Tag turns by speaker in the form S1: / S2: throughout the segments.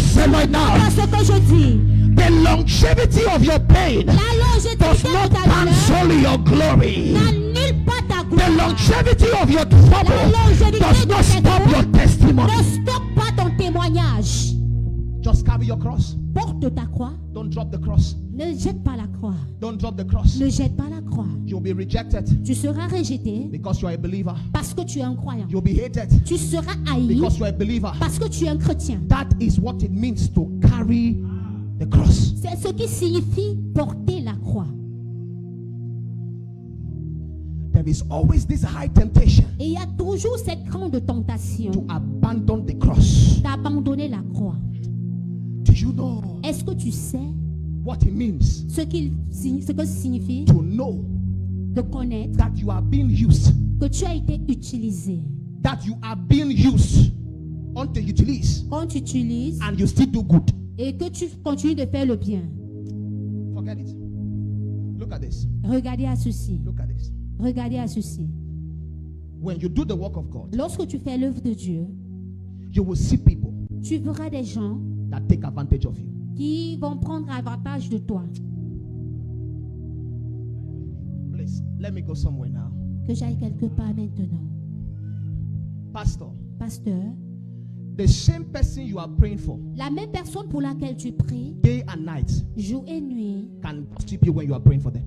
S1: say right now.
S2: Voilà ce que je dis.
S1: The longevity of your pain
S2: La longévité
S1: does
S2: de
S1: not
S2: ta douleur
S1: cancel your glory.
S2: n'annule pas ta
S1: The
S2: gloire.
S1: longevity of your trouble
S2: La longévité
S1: does
S2: de
S1: not
S2: tes
S1: stop
S2: douleurs
S1: your testimony.
S2: ne stoppe pas ton témoignage.
S1: Just carry your cross.
S2: Porte ta croix.
S1: Don't drop the cross.
S2: Ne jette pas la croix.
S1: Don't drop the cross.
S2: Ne jette pas la croix.
S1: You'll be rejected
S2: Tu seras rejeté
S1: because you are a believer.
S2: parce que tu es un croyant.
S1: You'll be hated
S2: Tu seras haï
S1: because you are a believer.
S2: parce que tu es un chrétien.
S1: That is what it means to carry the cross.
S2: C'est ce qui signifie porter la croix.
S1: There is always this high temptation
S2: Et il y a toujours cette grande tentation
S1: to abandon the cross.
S2: d'abandonner la croix.
S1: Do you know
S2: Est-ce que tu sais
S1: what it means
S2: ce que signifie
S1: to know
S2: de connaître
S1: that you are being used?
S2: que tu as été utilisé?
S1: That you are being used until you utilize
S2: Quand tu utilises
S1: and you still do good.
S2: et que tu continues de faire le bien.
S1: Forget it. Look at this.
S2: Regardez à ceci.
S1: Look at this.
S2: Regardez à ceci.
S1: When you do the work of God,
S2: Lorsque tu fais l'œuvre de Dieu,
S1: you will see people
S2: tu verras des gens
S1: that take advantage of you.
S2: qui vont prendre avantage de toi.
S1: Please, let me go somewhere now.
S2: Que j'aille quelque part maintenant.
S1: Pastor,
S2: Pasteur,
S1: the same person you are praying for
S2: la même personne pour laquelle tu pries,
S1: day and night
S2: jour et nuit,
S1: can strip you when you are praying for them.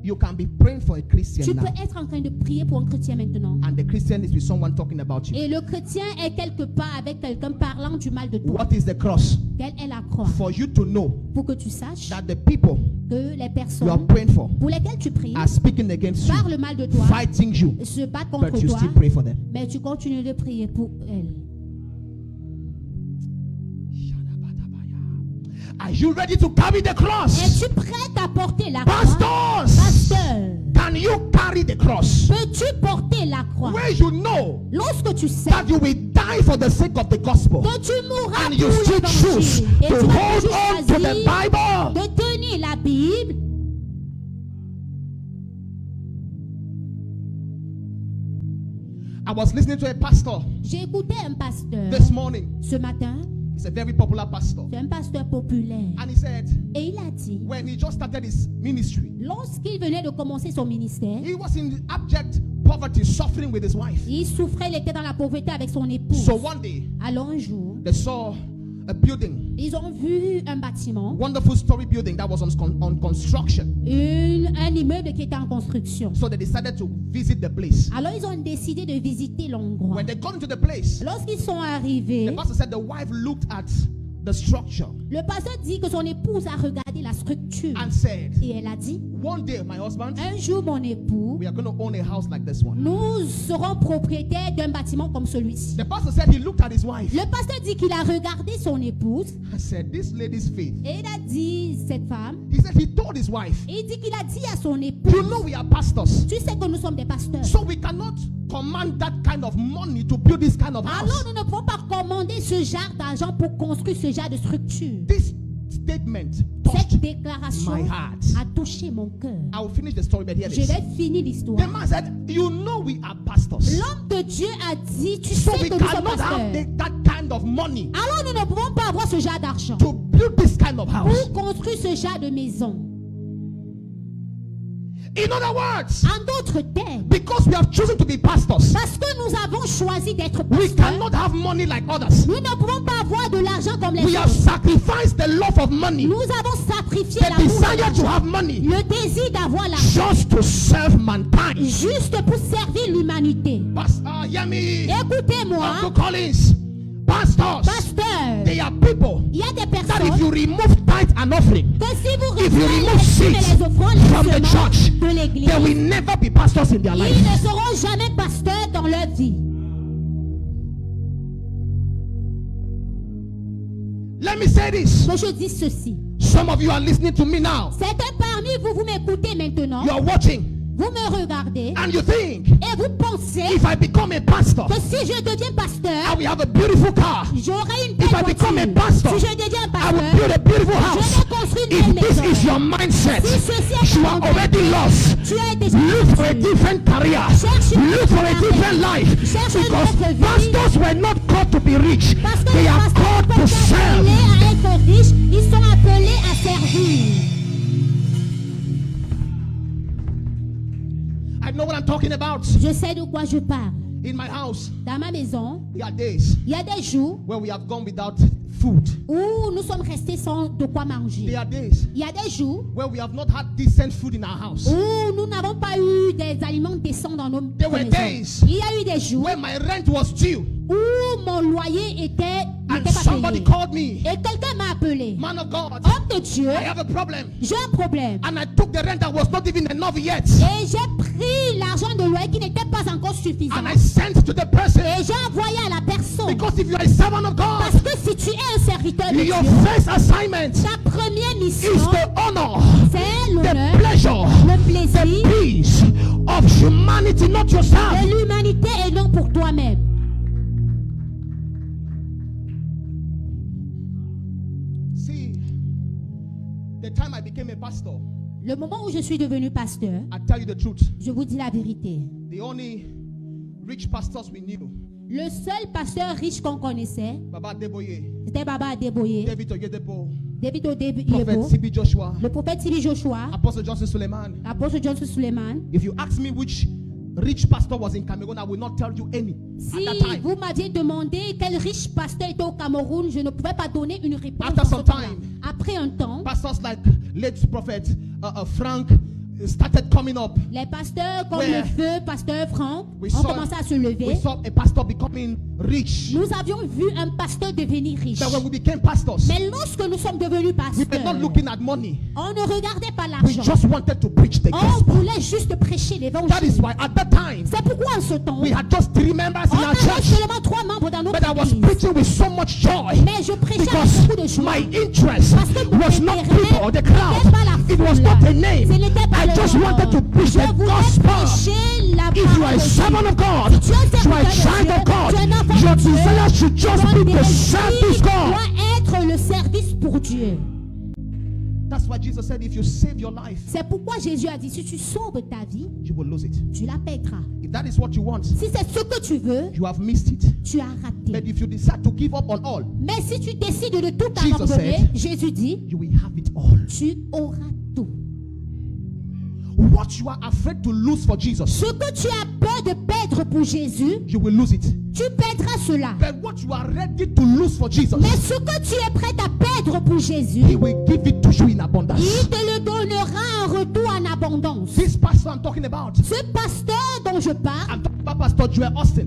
S1: You can be praying for a Christian
S2: tu
S1: now,
S2: peux être en train de prier pour un chrétien maintenant.
S1: and the Christian is with someone talking about you.
S2: Et le chrétien est quelque part avec quelqu'un parlant du mal de toi.
S1: What is the cross?
S2: Quelle est la croix?
S1: For you to know
S2: Pour que tu saches
S1: that the people
S2: que les
S1: you are
S2: personnes
S1: praying for
S2: pour lesquelles tu pries
S1: are speaking against you,
S2: parlent mal de toi,
S1: fighting you,
S2: se battent contre
S1: but you
S2: toi,
S1: still pray for them.
S2: mais tu continues de prier pour elles.
S1: Are you ready to carry the cross?
S2: Es-tu prête à porter la croix?
S1: Pastors,
S2: Pasteur,
S1: can you carry the cross?
S2: peux-tu porter la croix?
S1: Where you know
S2: Lorsque tu sais
S1: that you will die for the sake of the gospel,
S2: que tu mourras
S1: and you
S2: pour
S1: still choose
S2: l'évangile, et
S1: to
S2: tu vas
S1: hold
S2: toujours
S1: on to the
S2: choisir
S1: Bible,
S2: de tenir la Bible.
S1: I was listening to a pastor
S2: J'ai écouté un pasteur
S1: this morning.
S2: ce matin.
S1: He's a very popular pastor.
S2: C'est un pasteur populaire.
S1: And he said,
S2: Et il a dit,
S1: when he just started his ministry,
S2: lorsqu'il venait de commencer son ministère,
S1: he was in abject poverty, suffering with his wife.
S2: il souffrait, il était dans la pauvreté avec son épouse.
S1: So one day,
S2: Alors un jour,
S1: they saw a building,
S2: ils ont vu un bâtiment,
S1: wonderful story building that was on construction.
S2: un immeuble qui était en construction.
S1: So they decided to visit the place.
S2: Alors ils ont décidé de visiter l'endroit.
S1: When they got into the place,
S2: Lorsqu'ils sont arrivés,
S1: the pastor said the wife looked at the structure
S2: le pasteur dit que son épouse a regardé la structure.
S1: and said,
S2: Et elle a dit,
S1: one day, my husband,
S2: un jour mon époux,
S1: we are going to own a house like this one.
S2: nous serons propriétaires d'un bâtiment comme celui-ci.
S1: The pastor said he looked at his wife
S2: Le pasteur dit qu'il a regardé son épouse
S1: and said, this lady's faith.
S2: et il a dit, cette femme,
S1: He said he told his wife,
S2: il dit qu'il a dit à son épouse,
S1: you know we are pastors,
S2: tu sais que nous sommes des pasteurs.
S1: so we cannot command that kind of money to build this kind of
S2: Alors
S1: house.
S2: nous ne pouvons pas commander ce genre d'argent pour construire ce genre de structure.
S1: This statement
S2: Cette
S1: touched
S2: déclaration
S1: my heart.
S2: a touché mon cœur.
S1: I will finish the story, but here it
S2: Je
S1: is.
S2: vais finir
S1: The
S2: l'histoire.
S1: man said, you know we are pastors,
S2: L'homme de Dieu a dit, tu
S1: so
S2: sais
S1: we
S2: que nous sommes
S1: cannot have
S2: pasteurs.
S1: that kind of money
S2: Alors nous ne pouvons pas avoir ce genre d'argent
S1: to build this kind of house.
S2: pour construire ce genre de maison.
S1: In other words,
S2: En d'autres termes,
S1: because we have chosen to be pastors,
S2: parce que nous avons choisi d'être
S1: we
S2: pasteurs,
S1: cannot have money like others.
S2: nous ne pouvons pas avoir de l'argent comme les
S1: We have
S2: autres.
S1: sacrificed the love of money,
S2: Nous avons sacrifié
S1: the
S2: l'amour,
S1: desire to have money,
S2: le désir d'avoir l'argent,
S1: just to serve mankind.
S2: juste pour servir l'humanité.
S1: Pastor Yemi,
S2: Écoutez-moi,
S1: Uncle Collins, pastors,
S2: pasteur,
S1: they are people
S2: il y a des
S1: that if
S2: personnes
S1: you remove tithe and offering
S2: que si vous
S1: if you
S2: retirez
S1: remove
S2: les dîmes et
S1: seeds
S2: les offrandes,
S1: from the
S2: les
S1: church,
S2: semences de
S1: they
S2: l'église,
S1: will never be pastors in their
S2: ils
S1: life.
S2: ne seront jamais pasteurs dans leur vie.
S1: Let me say this.
S2: Que je dis ceci.
S1: Some of you are listening to me now.
S2: Certains parmi vous, vous m'écoutez maintenant,
S1: You are watching
S2: vous me regardez
S1: and you think,
S2: et vous pensez
S1: if I become a pastor,
S2: que si je deviens
S1: I
S2: pasteur,
S1: will have a beautiful car.
S2: j'aurai une
S1: If
S2: belle
S1: I become a
S2: voiture.
S1: pastor,
S2: Si je deviens
S1: I will
S2: pasteur,
S1: build a beautiful
S2: je
S1: house.
S2: vais construire une
S1: If
S2: belle
S1: this
S2: maison.
S1: is your mindset,
S2: Si ceci est
S1: you
S2: ton
S1: are
S2: but,
S1: already lost.
S2: tu as déjà
S1: Look for a
S2: perdu.
S1: different career.
S2: Cherche une
S1: Look for a
S2: autre
S1: different
S2: carrière.
S1: life.
S2: Cherche une
S1: Because
S2: autre vie.
S1: pastors were were not called to be rich.
S2: Parce que
S1: They
S2: les
S1: are
S2: pasteurs
S1: called to
S2: sont
S1: serve.
S2: appelés à être riches, ils sont appelés à servir.
S1: I know what I'm talking about.
S2: Je sais de quoi je parle.
S1: In my house,
S2: Dans ma maison,
S1: there are days
S2: il y a des jours
S1: where we have gone without food.
S2: où nous sommes restés sans de quoi manger.
S1: There are days
S2: Il y a des jours
S1: where we have not had decent food in our house.
S2: où nous n'avons pas eu des aliments décents dans nos
S1: There were
S2: maisons.
S1: days
S2: Il y a eu des jours
S1: When my rent was due,
S2: où mon loyer était
S1: and
S2: n'était pas
S1: somebody
S2: payé.
S1: called me,
S2: Et quelqu'un m'a appelé.
S1: man of God,
S2: Homme de Dieu,
S1: I have a problem.
S2: j'ai un problème.
S1: And I took the rent that was not even enough yet.
S2: Et j'ai pris l'argent de loyer qui n'était pas encore suffisant.
S1: And I sent to the person,
S2: Et j'ai envoyé à la personne.
S1: because if you are a servant of
S2: Parce
S1: God,
S2: que si tu es un serviteur de
S1: your
S2: Dieu,
S1: first assignment
S2: ta première mission,
S1: is the honor,
S2: c'est
S1: the
S2: l'honneur,
S1: pleasure,
S2: le plaisir
S1: peace of humanity, not yourself.
S2: de l'humanité et non pour toi-même.
S1: See, the time I became a pastor,
S2: Le moment où je suis devenu pasteur,
S1: I tell you the truth,
S2: je vous dis la vérité.
S1: the only rich pastors we knew,
S2: Le seul pasteur riche qu'on connaissait,
S1: Baba Deboye,
S2: c'était Baba Adeboye,
S1: David Oyedepo,
S2: David
S1: Prophet
S2: Odebo,
S1: C.B. Joshua,
S2: le prophète Sili Joshua,
S1: Apostle Johnson Suleiman.
S2: l'apôtre Johnson Suleiman.
S1: If you ask me which rich pastor was in Cameroon, I will not tell you any.
S2: Si
S1: At that time,
S2: vous m'aviez demandé quel riche pasteur était au Cameroun, je ne pouvais pas donner une réponse.
S1: After
S2: en ce
S1: some
S2: temps-là.
S1: time,
S2: Après un temps,
S1: pastors like late prophet Frank started coming up.
S2: les pasteurs comme
S1: Where
S2: le feu, pasteur Franck,
S1: we
S2: ont
S1: saw-
S2: commencé à se
S1: We
S2: lever.
S1: saw a pastor becoming rich.
S2: Nous avions vu un pasteur devenir riche.
S1: But when we became pastors,
S2: Mais lorsque nous sommes devenus
S1: we were
S2: pasteurs,
S1: not looking at money.
S2: on ne regardait pas
S1: We
S2: l'argent.
S1: just wanted to preach the
S2: On
S1: gospel.
S2: voulait juste prêcher
S1: That is
S2: l'évangile.
S1: why at that time,
S2: C'est pourquoi en ce temps,
S1: we had just 3 members
S2: on
S1: in our
S2: avait
S1: church.
S2: seulement 3 membres dans notre
S1: But I was
S2: église.
S1: preaching with so much joy.
S2: Mais je prêchais avec
S1: Because
S2: beaucoup de joie.
S1: my interest
S2: Parce que mon
S1: was not
S2: intérêt
S1: people or the
S2: n'était pas
S1: crowd.
S2: la
S1: It was
S2: foule.
S1: not a name.
S2: Ce n'était pas
S1: I
S2: le
S1: just
S2: nom.
S1: wanted to preach
S2: Je
S1: the
S2: voulais
S1: gospel.
S2: prêcher la
S1: If you are a
S2: parole de
S1: servant
S2: Dieu.
S1: of God,
S2: Si tu es un
S1: you are a
S2: serviteur
S1: child
S2: de
S1: of
S2: Dieu,
S1: God,
S2: tu es un enfant
S1: your
S2: de Dieu,
S1: desire should just
S2: ton
S1: be to serve this
S2: désir
S1: God.
S2: doit être le service pour Dieu.
S1: That's why Jesus said, if you save your life,
S2: C'est pourquoi Jésus a dit, si tu sauves ta vie,
S1: you will lose it.
S2: tu la perdras.
S1: If that is what you want,
S2: Si c'est ce que tu veux,
S1: you have missed it.
S2: tu as raté.
S1: But if you decide to give up on all,
S2: Mais si tu décides de tout
S1: Jesus
S2: abandonner,
S1: said,
S2: Jésus dit,
S1: you will have it all.
S2: tu auras tout.
S1: What you are afraid to lose for Jesus,
S2: Ce que tu as peur de perdre pour Jésus,
S1: you will lose it.
S2: tu perdras cela.
S1: But what you are ready to lose for Jesus,
S2: Mais ce que tu es prêt à perdre pour Jésus,
S1: He will give it to you in abundance.
S2: il te le donnera en retour en abondance.
S1: This pastor I'm talking about,
S2: Ce pasteur dont je parle,
S1: I'm talking about Pastor Joel Austin.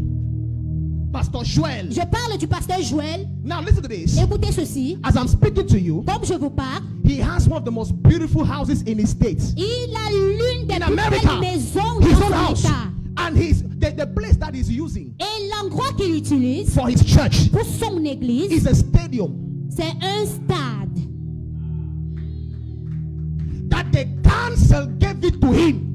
S1: Pastor Joel.
S2: je parle du pasteur Joël.
S1: Now listen to this.
S2: Écoutez ceci.
S1: As I'm speaking to you,
S2: Comme je vous parle,
S1: he has one of the most beautiful houses in his state.
S2: il a l'une des
S1: In
S2: plus
S1: America,
S2: belles maisons
S1: his
S2: dans
S1: own
S2: son
S1: house.
S2: état.
S1: And the place that he's using
S2: Et l'endroit qu'il utilise
S1: for his church
S2: pour son église,
S1: is a stadium
S2: c'est un stade.
S1: that the council gave it to him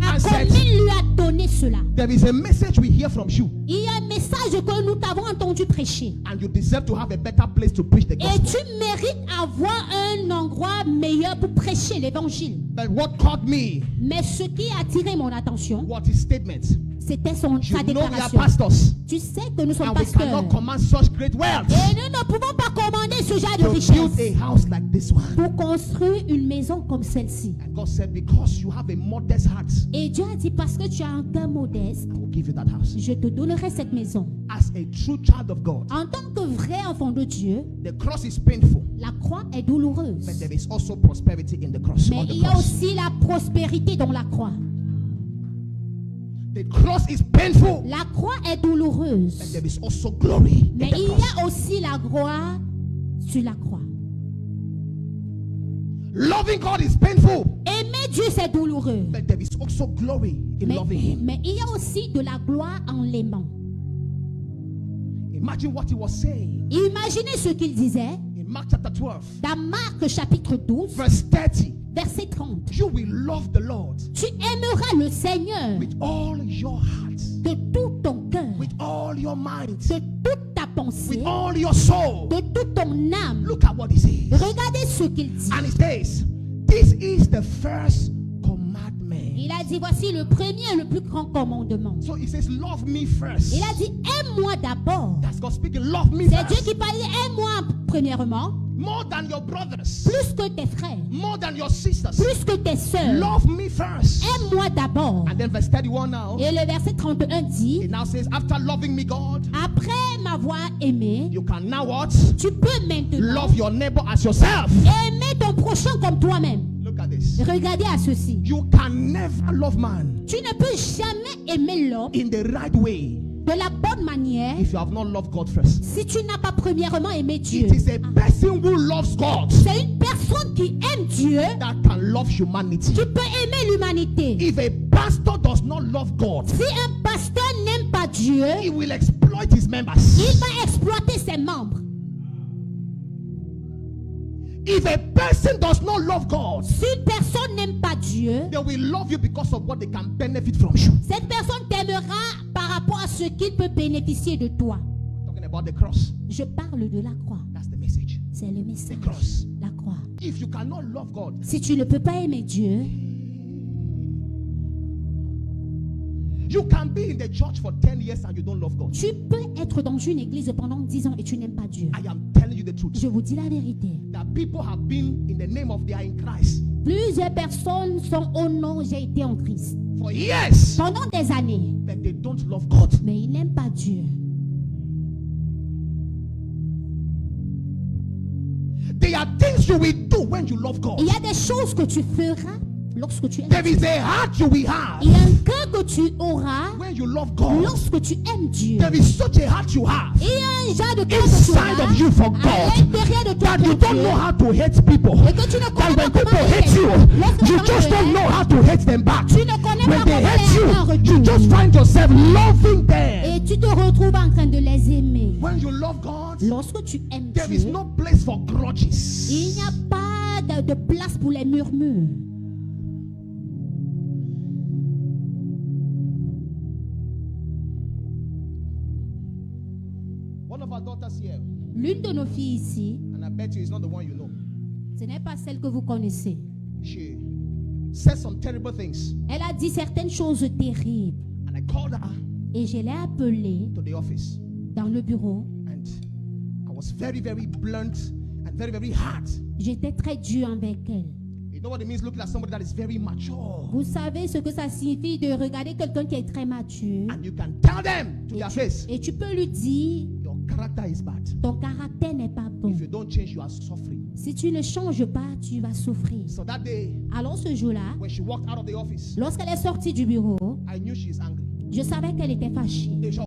S2: La
S1: and said,
S2: commune lui a donné cela.
S1: there is a message we hear from you,
S2: Il y a un message que nous t'avons entendu prêcher.
S1: and you deserve to have a better place to preach the
S2: Et
S1: gospel.
S2: tu mérites avoir un endroit meilleur pour prêcher l'évangile.
S1: But what caught me
S2: Mais ce qui a attiré mon attention,
S1: was his statement.
S2: c'était sa
S1: You know we are
S2: déclaration.
S1: pastors,
S2: Tu sais que nous sommes
S1: and we
S2: pasteurs.
S1: cannot command such great wealth
S2: Et nous ne pouvons pas commander ce genre de
S1: to build
S2: richesse
S1: a house like this one.
S2: pour construire une maison comme celle-ci.
S1: And God said, because you have a modest heart,
S2: Et Dieu a dit, parce que tu as un cœur modeste,
S1: I will give you that house.
S2: je te donnerai cette maison.
S1: As a true child of God,
S2: En tant que vrai enfant de Dieu,
S1: the cross is painful,
S2: la croix est douloureuse.
S1: but there is also prosperity in the cross.
S2: Mais
S1: On the
S2: il y a
S1: cross.
S2: aussi la prospérité dans la croix.
S1: The cross is painful,
S2: La croix est
S1: but
S2: douloureuse.
S1: there is also glory in
S2: Mais
S1: the
S2: il
S1: cross.
S2: y a aussi la gloire sur la croix.
S1: Loving God is painful,
S2: Aimer Dieu, c'est douloureux.
S1: but there is also glory in loving Him.
S2: Mais il y a aussi de la gloire en l'aimant.
S1: Imagine what He was saying
S2: Imaginez ce qu'il disait
S1: in Mark chapter 12,
S2: dans Marc chapitre 12,
S1: verse 30.
S2: verset 30.
S1: You will love the Lord
S2: Tu aimeras le Seigneur
S1: with all your heart,
S2: de tout ton cœur,
S1: with all your mind,
S2: de toute ta pensée,
S1: with all your soul.
S2: de toute ton âme.
S1: Look at what He says.
S2: Regardez ce qu'il dit.
S1: And He says, this is the first commandment.
S2: Il a dit, voici le premier et le plus grand commandement.
S1: So He says, love me first.
S2: Il a dit, aime-moi d'abord.
S1: God speaking, love me
S2: C'est Dieu
S1: first.
S2: qui parle. Aime-moi premièrement,
S1: More than your brothers.
S2: plus que tes frères,
S1: More than your sisters.
S2: plus que tes sœurs.
S1: Love me first.
S2: Aime-moi d'abord.
S1: And then verse 31 now.
S2: Et le verset 31 dit,
S1: It now says, after loving me, God,
S2: après m'avoir aimé,
S1: you can now what?
S2: tu peux maintenant
S1: Love your neighbor as yourself.
S2: aimer ton prochain comme toi-même.
S1: Look at this.
S2: Regardez à ceci.
S1: You can never love man
S2: Tu ne peux jamais aimer l'homme
S1: in the right way
S2: de la bonne manière
S1: if you have not loved God first.
S2: si tu n'as pas premièrement aimé Dieu.
S1: It is a person who loves God
S2: C'est une personne qui aime Dieu
S1: that can love humanity.
S2: qui peut aimer l'humanité.
S1: If a pastor does not love God,
S2: Si un pasteur n'aime pas Dieu,
S1: he will exploit his members.
S2: il va exploiter ses membres.
S1: If a person does not love God,
S2: Si une personne n'aime pas Dieu,
S1: they will love you because of what they can benefit from you.
S2: cette personne t'aimera par rapport à ce qu'il peut bénéficier de toi.
S1: Talking about the cross.
S2: Je parle de la croix.
S1: That's the message.
S2: C'est le message.
S1: The cross.
S2: La croix.
S1: If you cannot love God,
S2: Si tu ne peux pas aimer Dieu,
S1: you can be in the church for 10 years and you don't love God.
S2: tu peux être dans une église pendant 10 ans et tu n'aimes pas Dieu.
S1: I am telling you the truth.
S2: Je vous dis la vérité.
S1: That people have been in the name of they are in Christ
S2: Plusieurs personnes sont au nom, j'ai été en Christ.
S1: for years,
S2: Pendant des années,
S1: but they don't love God.
S2: mais ils n'aiment pas Dieu.
S1: There are things you will do when you love God.
S2: Il y a des choses que tu feras lorsque tu aimes
S1: There
S2: Dieu.
S1: is a heart you will have
S2: Il y a un cœur que tu auras
S1: when you love God.
S2: lorsque tu aimes Dieu.
S1: There is such a heart you have
S2: Il y a un genre de cœur que tu
S1: inside
S2: auras
S1: of you for
S2: à
S1: God
S2: l'intérieur de toi
S1: that you
S2: pour
S1: don't
S2: Dieu.
S1: know how to hate people.
S2: Et que tu ne
S1: That
S2: connais
S1: when
S2: pas
S1: people
S2: comment
S1: hate you,
S2: Lorsque
S1: you
S2: les
S1: just
S2: gens
S1: don't
S2: te
S1: know
S2: haïssent,
S1: how to hate them back.
S2: tu ne connais
S1: When
S2: pas
S1: they
S2: comment
S1: hate
S2: les aimer en
S1: you, you
S2: retour.
S1: just find yourself loving them.
S2: Et tu te retrouves en train de les aimer.
S1: When you love God,
S2: Lorsque tu aimes
S1: there is
S2: Dieu,
S1: no place for
S2: il
S1: grudges.
S2: n'y a pas de place pour les murmures.
S1: One of our daughters here,
S2: L'une de nos filles ici,
S1: and I bet you it's not the one you know,
S2: ce n'est pas celle que vous connaissez.
S1: she said some terrible things.
S2: Elle a dit certaines choses terribles.
S1: And I called her
S2: Et je l'ai appelée
S1: to the office.
S2: dans le bureau.
S1: And I was very, very blunt and very, very hard.
S2: J'étais très dur avec elle.
S1: You know what it means looking at somebody that is very mature.
S2: Vous savez ce que ça signifie de regarder quelqu'un qui est très mature.
S1: And you can tell them to their face,
S2: Et tu peux lui dire,
S1: your character is bad.
S2: ton caractère n'est pas bon.
S1: If you don't change, you are suffering.
S2: Si tu ne changes pas, tu vas souffrir.
S1: So that day,
S2: Alors ce jour-là,
S1: when she walked out of the office,
S2: lorsqu'elle est sortie du bureau,
S1: I knew she is angry.
S2: je savais qu'elle était fâchée.
S1: She